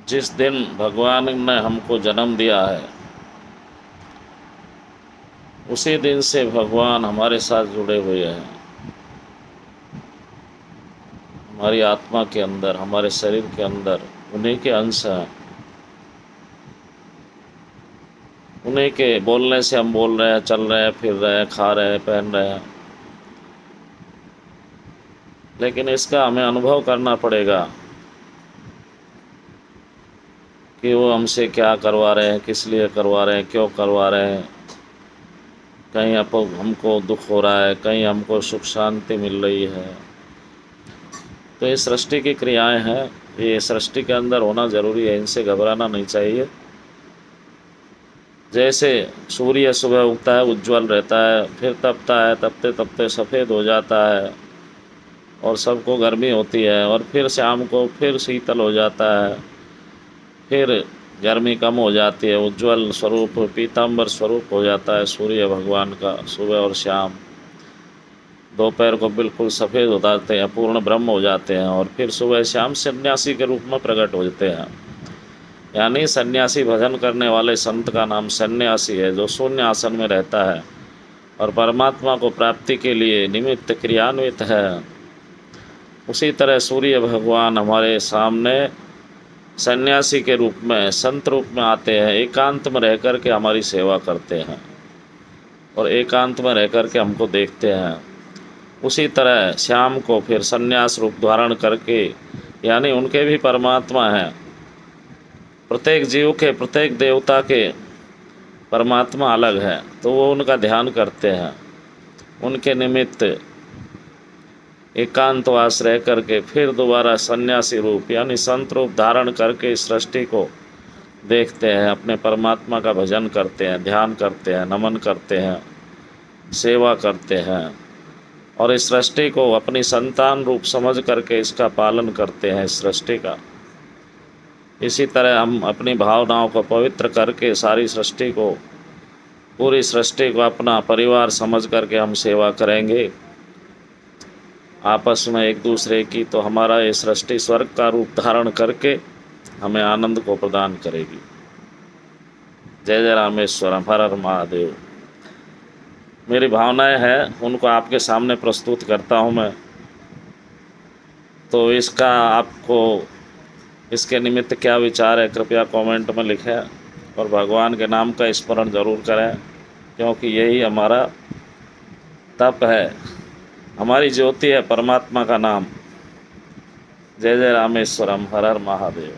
जिस दिन भगवान ने हमको जन्म दिया है उसी दिन से भगवान हमारे साथ जुड़े हुए हैं। हमारी आत्मा के अंदर, हमारे शरीर के अंदर उन्हीं के अंश हैं। उन्हीं के बोलने से हम बोल रहे हैं, चल रहे हैं, फिर रहे हैं, खा रहे हैं, पहन रहे हैं। लेकिन इसका हमें अनुभव करना पड़ेगा कि वो हमसे क्या करवा रहे हैं, किस लिए करवा रहे हैं, क्यों करवा रहे हैं। कहीं हमको दुख हो रहा है, कहीं हमको सुख शांति मिल रही है। तो ये सृष्टि की क्रियाएं हैं, ये सृष्टि के अंदर होना ज़रूरी है, इनसे घबराना नहीं चाहिए। जैसे सूर्य सुबह उगता है, उज्जवल रहता है, फिर तपता है, तपते तपते सफ़ेद हो जाता है और सबको गर्मी होती है, और फिर शाम को फिर शीतल हो जाता है, फिर गर्मी कम हो जाती है, उज्जवल स्वरूप पीताम्बर स्वरूप हो जाता है सूर्य भगवान का। सुबह और शाम दोपहर को बिल्कुल सफ़ेद हो जाते हैं, पूर्ण ब्रह्म हो जाते हैं, और फिर सुबह शाम सन्यासी के रूप में प्रकट हो जाते हैं। यानी सन्यासी, भजन करने वाले संत का नाम सन्यासी है, जो शून्य आसन में रहता है और परमात्मा को प्राप्ति के लिए निमित्त क्रियान्वित है। उसी तरह सूर्य भगवान हमारे सामने सन्यासी के रूप में, संत रूप में आते हैं, एकांत में रह कर के हमारी सेवा करते हैं और एकांत में रह कर के हमको देखते हैं। उसी तरह श्याम को फिर सन्यास रूप धारण करके, यानी उनके भी परमात्मा हैं, प्रत्येक जीव के, प्रत्येक देवता के परमात्मा अलग है, तो वो उनका ध्यान करते हैं। उनके निमित्त एकांतवास रह करके फिर दोबारा सन्यासी रूप यानी संत रूप धारण करके सृष्टि को देखते हैं, अपने परमात्मा का भजन करते हैं, ध्यान करते हैं, नमन करते हैं, सेवा करते हैं और इस सृष्टि को अपनी संतान रूप समझ करके इसका पालन करते हैं, इस सृष्टि का। इसी तरह हम अपनी भावनाओं को पवित्र करके सारी सृष्टि को, पूरी सृष्टि को अपना परिवार समझ करके हम सेवा करेंगे आपस में एक दूसरे की, तो हमारा ये सृष्टि स्वर्ग का रूप धारण करके हमें आनंद को प्रदान करेगी। जय जय रामेश्वरम, हर हर महादेव। मेरी भावनाएं हैं उनको आपके सामने प्रस्तुत करता हूं मैं। तो इसका आपको, इसके निमित्त क्या विचार है, कृपया कमेंट में लिखें और भगवान के नाम का स्मरण ज़रूर करें, क्योंकि यही हमारा तप है, हमारी ज्योति है, परमात्मा का नाम। जय जय रामेश्वरम, हर हर महादेव।